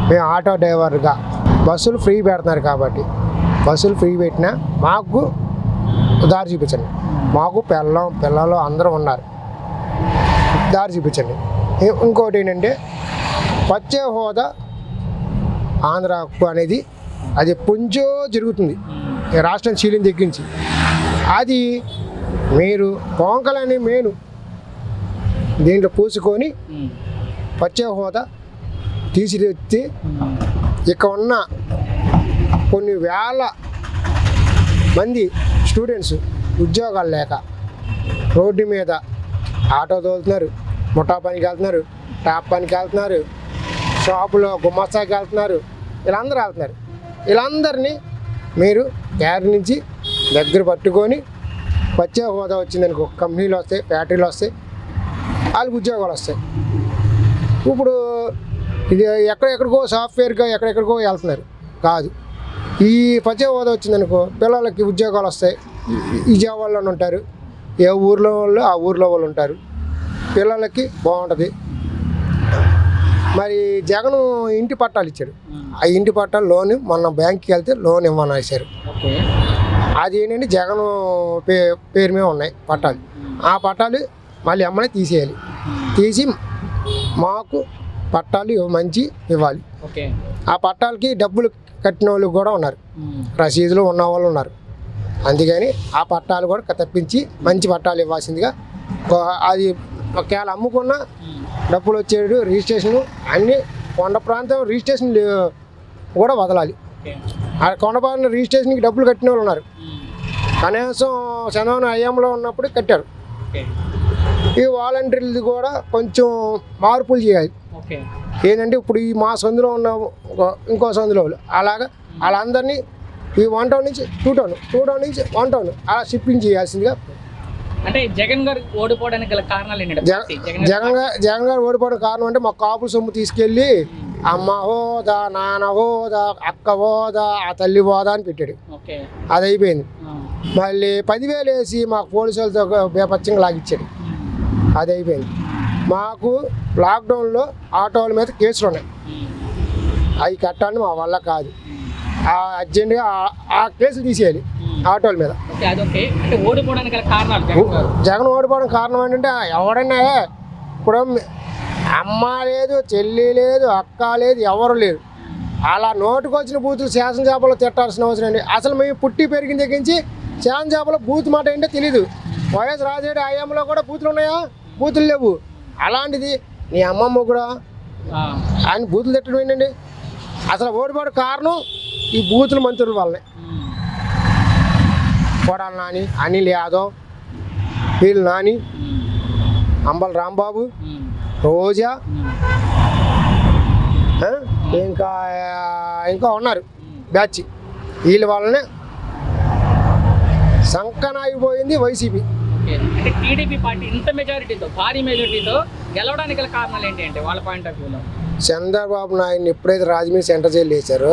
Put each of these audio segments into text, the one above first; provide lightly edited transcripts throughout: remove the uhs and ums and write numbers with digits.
మేము ఆటో డ్రైవర్గా బస్సులు ఫ్రీ పెడుతున్నారు కాబట్టి బస్సులు ఫ్రీ పెట్టినా మాకు దారి చూపించండి. మాకు పిల్లలు అందరూ ఉన్నారు, దారి చూపించండి. ఇంకోటి ఏంటంటే వచ్చే హోదా ఆంధ్ర హక్కు అనేది అది కొంచెం జరుగుతుంది రాష్ట్రం చీలిన దగ్గరించి. అది మీరు పొంకలని మేను దీంట్లో పూసుకొని వచ్చే హోదా తీసిరెత్తి ఇక్కడ ఉన్న కొన్ని వేల మంది స్టూడెంట్స్ ఉద్యోగాలు లేక రోడ్డు మీద ఆటో తోలుతున్నారు, ముఠా పనికి వెళ్తున్నారు, ట్యాప్ పనికి వెళ్తున్నారు, షాపులో గుమ్మస్తాకి వెళ్తున్నారు, వీళ్ళందరూ వెళ్తున్నారు. వీళ్ళందరినీ మీరు క్యారీ నుంచి దగ్గర పట్టుకొని వచ్చే హోదా వచ్చిందనుకో కంపెనీలు వస్తాయి, ఫ్యాక్టరీలు వస్తాయి, వాళ్ళకి ఉద్యోగాలు వస్తాయి. ఇప్పుడు ఇది ఎక్కడెక్కడికో సాఫ్ట్వేర్గా ఎక్కడెక్కడికో వెళ్తున్నారు కాదు. ఈ వచ్చే హోదా వచ్చిందనుకో పిల్లలకి ఉద్యోగాలు వస్తాయి, విజయవాడలోనే ఉంటారు, ఏ ఊర్లో వాళ్ళు ఆ ఊర్లో వాళ్ళు ఉంటారు, పిల్లలకి బాగుంటుంది. మరి జగన్ ఇంటి పట్టాలు ఇచ్చాడు, ఆ ఇంటి పట్టాలు లోన్ మొన్న బ్యాంక్కి వెళ్తే లోన్ ఇవ్వని వేశారు. అది ఏంటంటే జగన్ పేరు మీద ఉన్నాయి పట్టాలు. ఆ పట్టాలు మళ్ళీ అమ్మనే తీసేయాలి, తీసి మాకు పట్టాలు మంచి ఇవ్వాలి. ఆ పట్టాలకి డబ్బులు కట్టిన వాళ్ళు కూడా ఉన్నారు, రసీదులు ఉన్న వాళ్ళు ఉన్నారు. అందుకని ఆ పట్టాలు కూడా తప్పించి మంచి పట్టాలు ఇవ్వాల్సిందిగా. అది ఒకవేళ అమ్ముకున్న డబ్బులు వచ్చేడు రిజిస్ట్రేషన్ అన్నీ కొండ ప్రాంతం రిజిస్ట్రేషన్ కూడా వదలాలి. ఆ కొండ ప్రాంతం రిజిస్ట్రేషన్కి డబ్బులు కట్టిన వాళ్ళు ఉన్నారు, కనీసం చంద్రబాబు హయాంలో ఉన్నప్పుడు కట్టారు. ఈ వాలంటీర్లు కూడా కొంచెం మార్పులు చేయాలి. ఏంటంటే ఇప్పుడు ఈ మా సందులో ఉన్న ఇంకో సందులో అలాగా వాళ్ళందరినీ ఈ 1 టౌన్ నుంచి 2 టౌన్, 2 టౌన్ నుంచి 1 టౌన్ అలా షిప్పింగ్ చేయాల్సిందిగా. అంటే జగన్ గారు ఓడిపోవడానికి గల కారణాలు ఏంటంటే జగన్ గారు ఓడిపోవడానికి కారణం అంటే మా కాపుల సొమ్ము తీసుకెళ్ళి అమ్మ హోదా, నాన్న హోదా, అక్క హోదా, ఆ తల్లి హోదా అని పెట్టాడు. అది అయిపోయింది. మళ్ళీ 10,000 వేసి మాకు పోలీసు వాళ్ళతో బేపచ్చంగా లాగిచ్చాడు. అది అయిపోయింది. మాకు లాక్డౌన్లో ఆటోల మీద కేసులు ఉన్నాయి, అవి కట్టాలని మా వల్ల కాదు. అర్జెంటుగా ఆ కేసులు తీసేయాలి ఆటోల మీద. జగన్ ఓడిపోవడానికి కారణం ఏంటంటే ఎవడన్నా ఇప్పుడు అమ్మ లేదు, చెల్లి లేదు, అక్క లేదు, ఎవరు లేరు. అలా నోటుకొచ్చిన బూతులు శాసనసభలో తిట్టాల్సిన అవసరం అండి. అసలు మేము పుట్టి పెరిగిన దగ్గర నుంచి శాసనసభలో బూత్ మాట ఏంటో తెలీదు. వైఎస్ రాజశేఖర హయాంలో కూడా బూతులు ఉన్నాయా? బూతులు లేవు. అలాంటిది నీ అమ్మమ్మ కూడా ఆయన బూతులు తిట్టడం ఏంటండి? అసలు ఓడిపోవడం కారణం ఈ బూతుల మంత్రుల వల్లనే. కొడాల నాని, అనిల్ యాదవ్, వీళ్ళు నాని, అంబల్ రాంబాబు, రోజా, ఇంకా ఉన్నారు బ్యాచ్. వీళ్ళ వల్లనే సంకనాగిపోయింది వైసీపీ. టీడీపీ పార్టీ ఇంత మెజారిటీతో, భారీ మెజారిటీతో గెలవడానికి గల కారణాలు ఏంటి అంటే వాళ్ళ పాయింట్ ఆఫ్ వ్యూలో? చంద్రబాబు నాయుడిని ఎప్పుడైతే రాజమండ్రి సెంటర్ జైలు వేశారో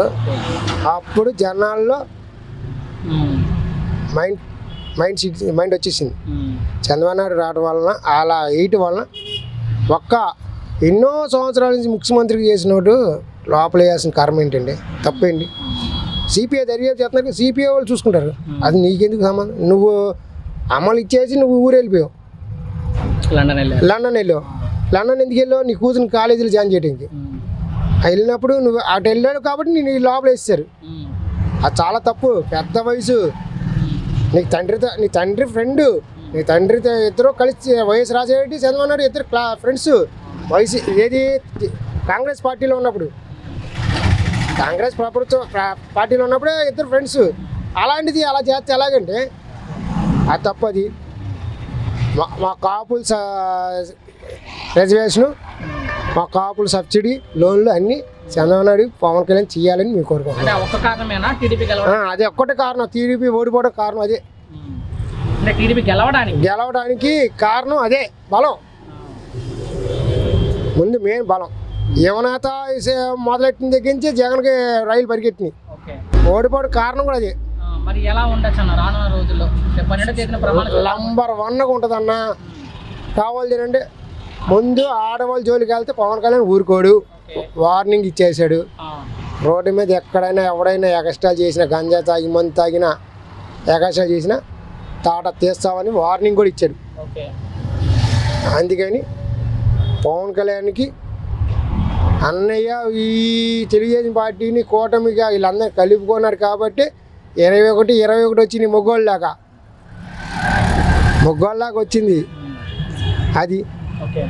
అప్పుడు జనాల్లో మైండ్ వచ్చేసింది. చంద్రబాబు నాయుడు రావడం వలన అలా వేయటం వలన ఎన్నో సంవత్సరాల నుంచి ముఖ్యమంత్రికి చేసినోడు లోపల వేయాల్సిన కర్మ ఏంటండి? తప్పేంటి? సిపిఐ దర్యాప్తు చేస్తున్నారు, సిపిఐ వాళ్ళు చూసుకుంటారు. అది నీకెందుకు సంబంధం? నువ్వు అమలు ఇచ్చేసి నువ్వు ఊరు వెళ్ళిపోయావు, లండన్ వెళ్ళావు. లండన్ ఎందుకు వెళ్ళావు? నీ కూతురు కాలేజీలో జాయిన్ చేయడానికి వెళ్ళినప్పుడు నువ్వు అటు వెళ్ళాడు కాబట్టి నేను లోపల వేస్తారు. అది చాలా తప్పు. పెద్ద వయసు, నీ తండ్రి ఫ్రెండ్, నీ తండ్రితో ఇద్దరు కలిసి వైఎస్ రాజశేఖర చంద్రబాబు నాయుడు ఇద్దరు ఫ్రెండ్స్. వయసు ఏది కాంగ్రెస్ పార్టీలో ఉన్నప్పుడు, కాంగ్రెస్ పార్టీలో ఉన్నప్పుడే ఇద్దరు ఫ్రెండ్స్. అలాంటిది అలా చేస్తే ఎలాగంటే అది తప్పది. మా కాపుల రిజర్వేషను, మా కాపుల సబ్సిడీ లోన్లు అన్నీ చంద్రబాబు నాయుడు పవన్ కళ్యాణ్ చేయాలని మేము కోరుకుంటున్నాం. అదే ఒక్కటే కారణం, టీడీపీ ఓడిపోవడం కారణం అదే. గెలవడానికి కారణం అదే, బలం. ముందు మెయిన్ బలం. యువనేత మొదలెట్టిన దగ్గర నుంచి జగన్కి రైలు పరిగెట్టినాయి. ఓడిపోవడం కారణం కూడా అదే. నంబర్ 1గా ఉంటుంది అన్న. కావాలి అంటే ముందు ఆడవాళ్ళ జోలికి వెళ్తే పవన్ కళ్యాణ్ ఊరుకోడు. వార్నింగ్ ఇచ్చేసాడు. ఆ, రోడ్డు మీద ఎక్కడైనా ఎవడైనా ఎగస్ట్రా చేసినా, గంజా తాగి మందు తాగినా, ఎగస్ట్రా చేసినా తాట తీస్తామని వార్నింగ్ కూడా ఇచ్చాడు. ఓకే. అందుకని పవన్ కళ్యాణ్కి అన్నయ్య ఈ తెలుగుదేశం పార్టీని కూటమిగా వీళ్ళందరూ కలుపుకున్నారు కాబట్టి 21 వచ్చింది మొగ్గోళ్ళలాగా వచ్చింది అది. ఓకే.